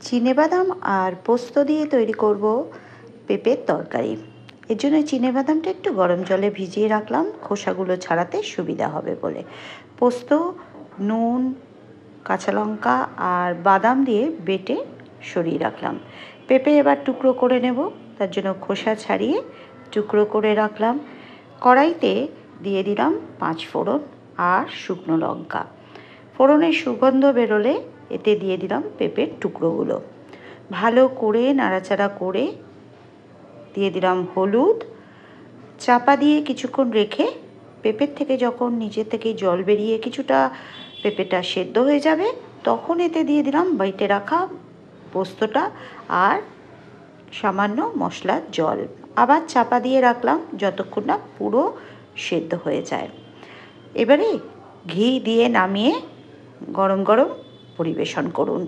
চিনেবাদাম আর পোস্ত দিয়ে তৈরি করব পেঁপের তরকারি। এর জন্য চিনেবাদামটা একটু গরম জলে ভিজিয়ে রাখলাম খোসাগুলো ছাড়াতে সুবিধা হবে বলে। পোস্ত, নুন, কাঁচা লঙ্কা আর বাদাম দিয়ে বেটে সরিয়ে রাখলাম। পেঁপে এবার টুকরো করে নেব, তার জন্য খোসা ছাড়িয়ে টুকরো করে রাখলাম। কড়াইতে দিয়ে দিলাম 5 ফোড়ন আর শুকনো লঙ্কা। ফোড়নের সুগন্ধ বেরোলে এতে দিয়ে দিলাম পেঁপের টুকরোগুলো। ভালো করে নাড়াচাড়া করে দিয়ে দিলাম হলুদ। চাপা দিয়ে কিছুক্ষণ রেখে পেঁপের থেকে যখন নিচে থেকে জল বেরিয়ে কিছুটা পেঁপেটা সেদ্ধ হয়ে যাবে, তখন এতে দিয়ে দিলাম বেটে রাখা পোস্তটা আর সামান্য মশলার জল। আবার চাপা দিয়ে রাখলাম যতক্ষণ না পুরো সেদ্ধ হয়ে যায়। এবারে ঘি দিয়ে নামিয়ে গরম গরম পরিবেশন করুন।